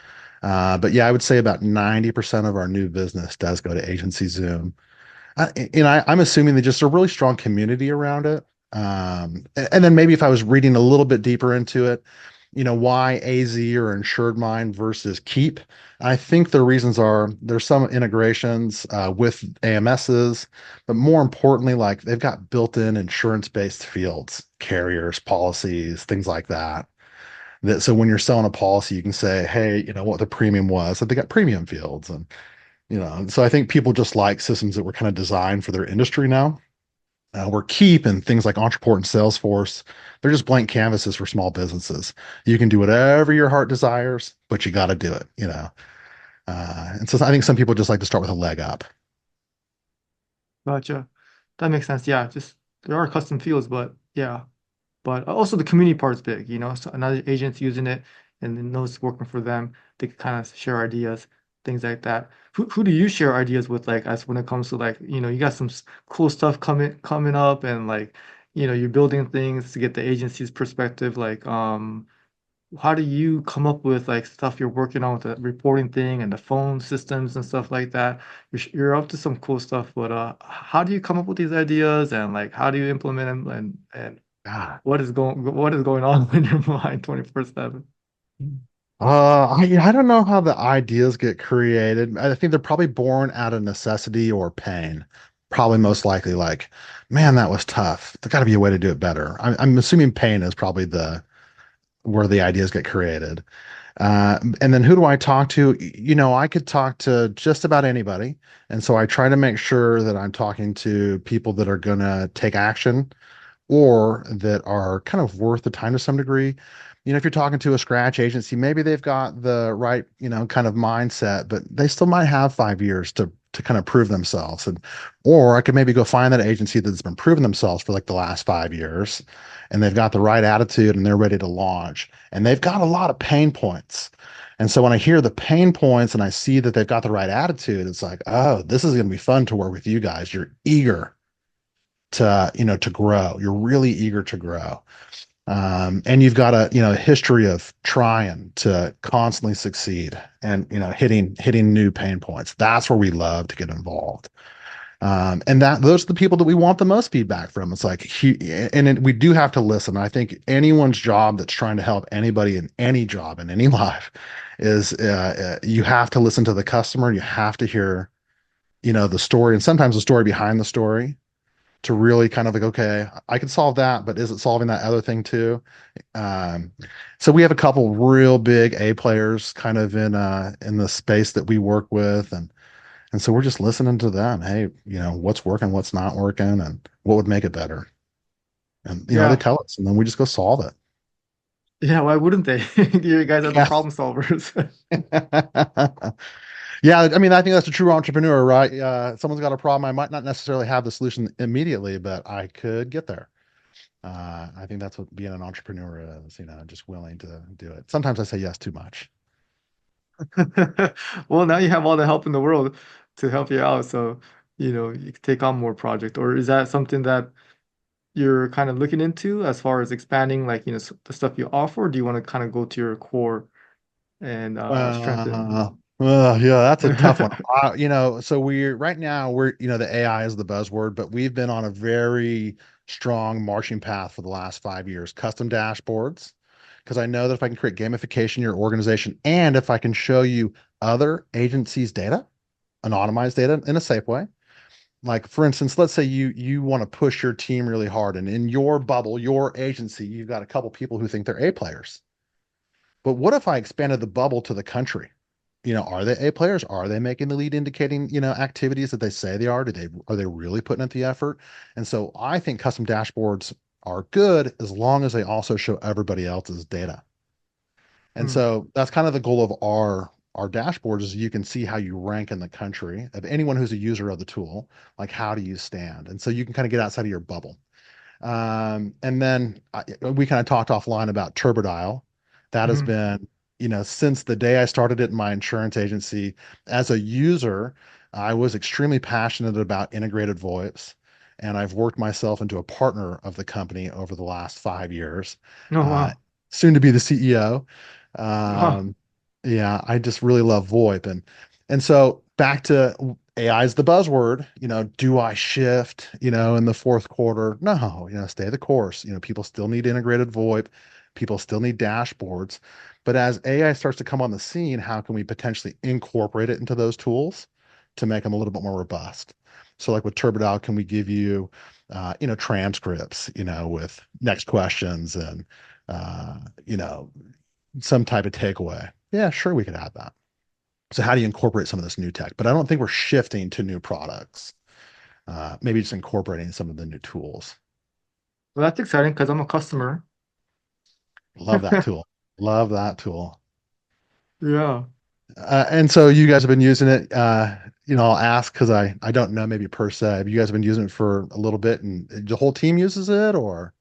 But yeah, I would say about 90% of our new business does go to Agency Zoom. I'm assuming that just a really strong community around it. And then maybe if I was reading a little bit deeper into it, why AZ or Insured Mind versus Keep? I think the reasons are there's some integrations with AMSs, but more importantly, like they've got built-in insurance-based fields, carriers, policies, things like that. That so when you're selling a policy, you can say, hey, what the premium was. So they got premium fields, and so I think people just like systems that were kind of designed for their industry now. Where Keep and things like Entreport and Salesforce, they're just blank canvases for small businesses. You can do whatever your heart desires, but you got to do it. And so I think some people just like to start with a leg up. Gotcha. That makes sense. Yeah, just there are custom fields, but yeah. But also the community part's big, So another agent's using it and they know it's working for them. They can kind of share ideas, things like that. Who do you share ideas with, like as when it comes to like, you got some cool stuff coming up and like, you're building things to get the agency's perspective. Like, how do you come up with like stuff you're working on with the reporting thing and the phone systems and stuff like that? You're up to some cool stuff, but how do you come up with these ideas and like how do you implement them and God. what is going on in your mind 24/7? I don't know how the ideas get created. I think they're probably born out of necessity or pain. Probably most likely like, man, that was tough. There's got to be a way to do it better. I'm assuming pain is probably the where the ideas get created. And then who do I talk to? I could talk to just about anybody. And so I try to make sure that I'm talking to people that are going to take action or that are kind of worth the time to some degree. If you're talking to a scratch agency, maybe they've got the right, kind of mindset, but they still might have 5 years to kind of prove themselves. Or I could maybe go find that agency that's been proving themselves for like the last 5 years, and they've got the right attitude and they're ready to launch, and they've got a lot of pain points. And so when I hear the pain points and I see that they've got the right attitude, it's like, oh, this is going to be fun to work with you guys. You're eager to grow. You're really eager to grow. And you've got a history of trying to constantly succeed and, hitting new pain points. That's where we love to get involved. And those are the people that we want the most feedback from. It's like, we do have to listen. I think anyone's job that's trying to help anybody in any job in any life is you have to listen to the customer. You have to hear, the story and sometimes the story behind the story to really kind of like, okay, I can solve that, but is it solving that other thing too? Um, so we have a couple real big A players kind of in the space that we work with, and so we're just listening to them. Hey, what's working, what's not working, and what would make it better. And they Yeah. tell us, and then we just go solve it. Yeah, why wouldn't they? You guys are the Yeah. problem solvers. Yeah, I mean, I think that's a true entrepreneur, right? Someone's got a problem. I might not necessarily have the solution immediately, but I could get there. I think that's what being an entrepreneur is, just willing to do it. Sometimes I say yes too much. Well, now you have all the help in the world to help you out, so you can take on more project. Or is that something that you're kind of looking into as far as expanding, like the stuff you offer? Or do you want to kind of go to your core and strengthen? Yeah, that's a tough one. So right now the AI is the buzzword, but we've been on a very strong marching path for the last 5 years. Custom dashboards, because I know that if I can create gamification in your organization, and if I can show you other agencies' data, anonymized data in a safe way. Like for instance, let's say you want to push your team really hard, and in your bubble, your agency, you've got a couple people who think they're A players. But what if I expanded the bubble to the country? Are they A players? Are they making the lead indicating, activities that they say they are? Are they really putting in the effort? And so I think custom dashboards are good as long as they also show everybody else's data. And Hmm. so that's kind of the goal of our dashboards is you can see how you rank in the country of anyone who's a user of the tool, like how do you stand? And so you can kind of get outside of your bubble. And then we kind of talked offline about TurboDial. That has Hmm. been, since the day I started it in my insurance agency. As a user, I was extremely passionate about integrated voice, and I've worked myself into a partner of the company over the last 5 years. Oh, Uh, wow. Soon to be the CEO. Wow. Um, yeah, I just really love VoIP, and so back to AI is the buzzword. Do I shift, in the fourth quarter? No, stay the course. People still need integrated VoIP. People still need dashboards. But as AI starts to come on the scene, how can we potentially incorporate it into those tools to make them a little bit more robust? So like with TurboDial, can we give you, transcripts, with next questions and, uh, you know, some type of takeaway? Yeah, sure, we could add that. So how do you incorporate some of this new tech? But I don't think we're shifting to new products. Maybe just incorporating some of the new tools. Well, that's exciting because I'm a customer. Love that tool. Love that tool. Yeah. And so you guys have been using it. I'll ask because I don't know maybe per se. Have you guys been using it for a little bit, and the whole team uses it, or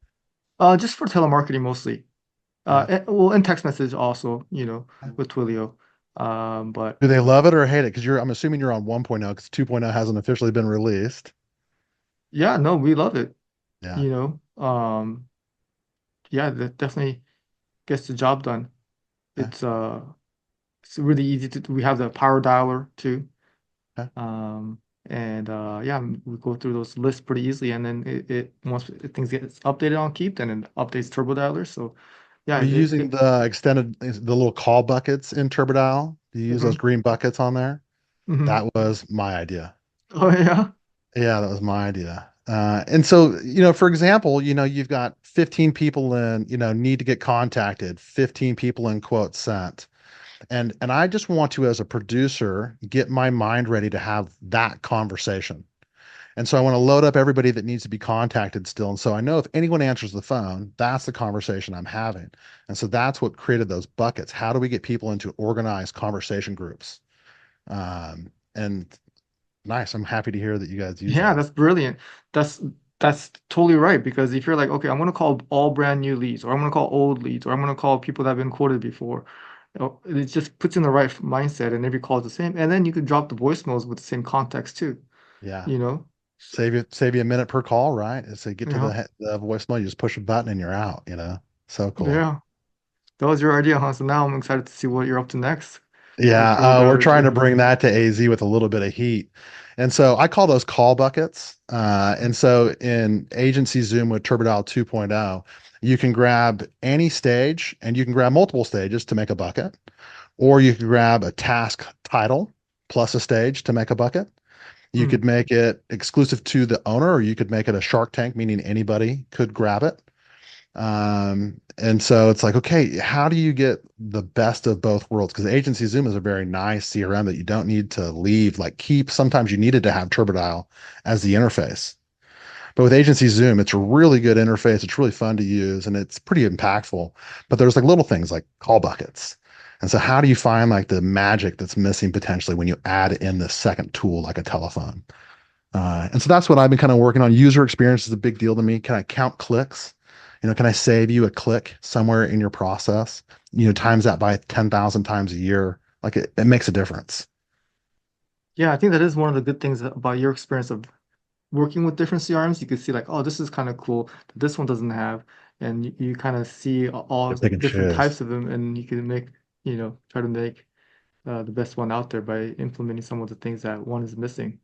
Just for telemarketing mostly. yeah? Well, and text message also, with Twilio. But Do they love it or hate it? Because I'm assuming you're on 1.0 because 2.0 hasn't officially been released. yeah, no, we love it. Yeah. You know, yeah, that definitely gets the job done. Yeah. It's it's really easy to. We have the power dialer too. Yeah. And yeah, we go through those lists pretty easily, and then it once things get updated on Keep, then it updates turbo dialer. So yeah, Are you using the little call buckets in TurboDial? Do you use those mhm, green buckets on there? mhm. That was my idea. Oh yeah. Yeah, that was my idea. And so, for example, you've got 15 people in, need to get contacted, 15 people in quote sent. And I just want to, as a producer, get my mind ready to have that conversation. And so I want to load up everybody that needs to be contacted still. And so I know if anyone answers the phone, that's the conversation I'm having. And so that's what created those buckets. How do we get people into organized conversation groups? And nice. I'm happy to hear that you guys use Yeah, that. that's brilliant. That's that's totally right because if you're like, okay, I'm gonna call all brand new leads, or I'm gonna call old leads, or I'm gonna call people that have been quoted before, it just puts in the right mindset, and every call is the same. And then you could drop the voicemails with the same context too, Yeah. you know? So, Save you a minute per call, right? So you get to yeah, the voicemail, you just push a button and you're out. So cool. yeah. That was your idea, huh? So now I'm excited to see what you're up to next Yeah, with your we're trying to strategy. bring that to AZ with a little bit of heat. And so I call those call buckets. And so in Agency Zoom with TurboDial 2.0, you can grab any stage and you can grab multiple stages to make a bucket, or you can grab a task title plus a stage to make a bucket. You Mm. could make it exclusive to the owner, or you could make it a Shark Tank, meaning anybody could grab it. And so it's like, okay, how do you get the best of both worlds? Because Agency Zoom is a very nice CRM that you don't need to leave, like keep. Sometimes you needed to have TurboDial as the interface. But with Agency Zoom, it's a really good interface. It's really fun to use and it's pretty impactful. But there's like little things like call buckets. And so how do you find like the magic that's missing potentially when you add in the second tool like a telephone? And so that's what I've been kind of working on. User experience is a big deal to me. Can I count clicks? Can I save you a click somewhere in your process? Times that by 10,000 times a year. Like it makes a difference. Yeah, I think that is one of the good things about your experience of working with different CRMs. You can see like, oh, this is kind of cool that this one doesn't have, and you kind of see all They're picking different shiz. types of them, and you can make, try to make the best one out there by implementing some of the things that one is missing.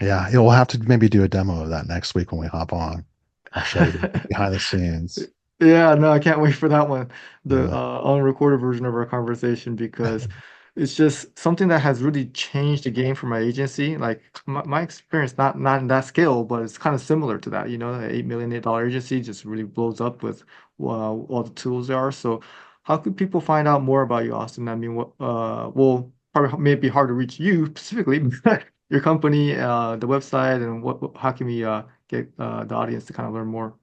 Yeah, we'll have to maybe do a demo of that next week when we hop on. I'll show you behind the scenes. Yeah, no, I can't wait for that one, the Yeah. unrecorded version of our conversation, because it's just something that has really changed the game for my agency. Like my experience, not in that scale, but it's kind of similar to that. The $8 million agency just really blows up with all the tools there are. So, how could people find out more about you, Austin? I mean, well, probably maybe hard to reach you specifically, but your company, the website, and how can we get the audience to kind of learn more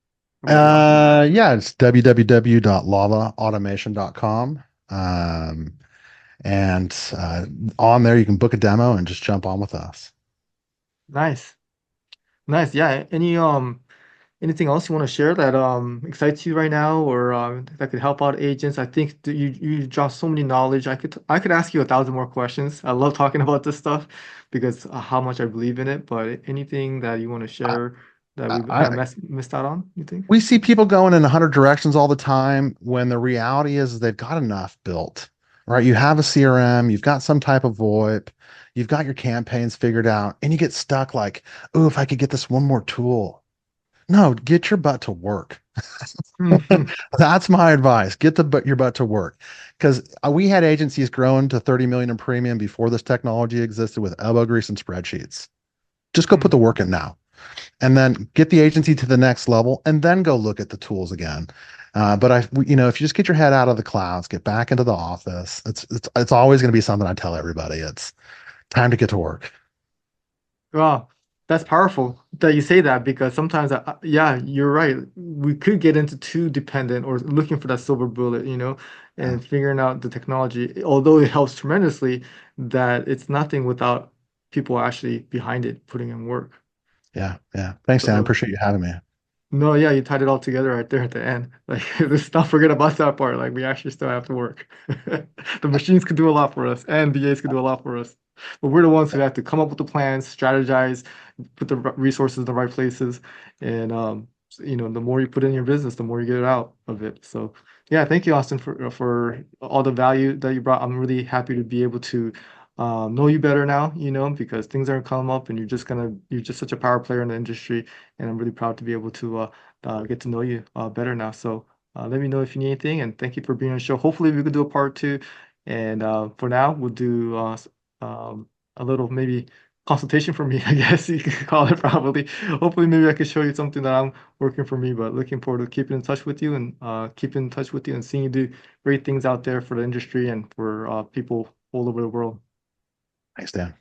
about you, Austin? Yeah, it's www.lavaautomation.com. And on there, you can book a demo and just jump on with us. Nice. Nice. Yeah. Anything else you want to share that excites you right now or that could help out agents? I think that you dropped so many knowledge. I could ask you 1,000 more questions. I love talking about this stuff because how much I believe in it. But anything that you want to I, share that we kind of I missed out on, you think? we see people going in 100 directions all the time when the reality is they've got enough built, right? You have a CRM, you've got some type of VoIP, you've got your campaigns figured out, and you get stuck like, oh, if I could get this one more tool. No, get your butt to work. That's my advice. Get your butt to work. Because we had agencies growing to 30 million in premium before this technology existed with elbow grease and spreadsheets. Just go put the work in now and then get the agency to the next level and then go look at the tools again. If you just get your head out of the clouds, get back into the office, it's always going to be something I tell everybody. It's time to get to work. Wow, that's powerful that you say that because sometimes, yeah, you're right. We could get into too dependent or looking for that silver bullet, Yeah, and figuring out the technology, although it helps tremendously, that it's nothing without people actually behind it putting in work. yeah, yeah. Thanks, Dan. I So appreciate you having me. no, yeah, you tied it all together right there at the end. Like, let's not forget about that part. Like, we actually still have to work. The machines could do a lot for us, and VAs could do a lot for us. But we're the ones who have to come up with the plans, strategize, put the resources in the right places, and the more you put in your business, the more you get out of it. So, yeah, thank you, Austin, for all the value that you brought. I'm really happy to be able to know you better now, because things are come up, and you're just such a power player in the industry and I'm really proud to be able to get to know you better now. So let me know if you need anything, and thank you for being on the show. Hopefully, we could do a part two. And for now, we'll do a little maybe consultation for me, I guess you could call it probably. Hopefully, maybe I could show you something that I'm working for me, but looking forward to keeping in touch with you and keeping in touch with you and seeing you do great things out there for the industry and for people all over the world. Thanks, Dan.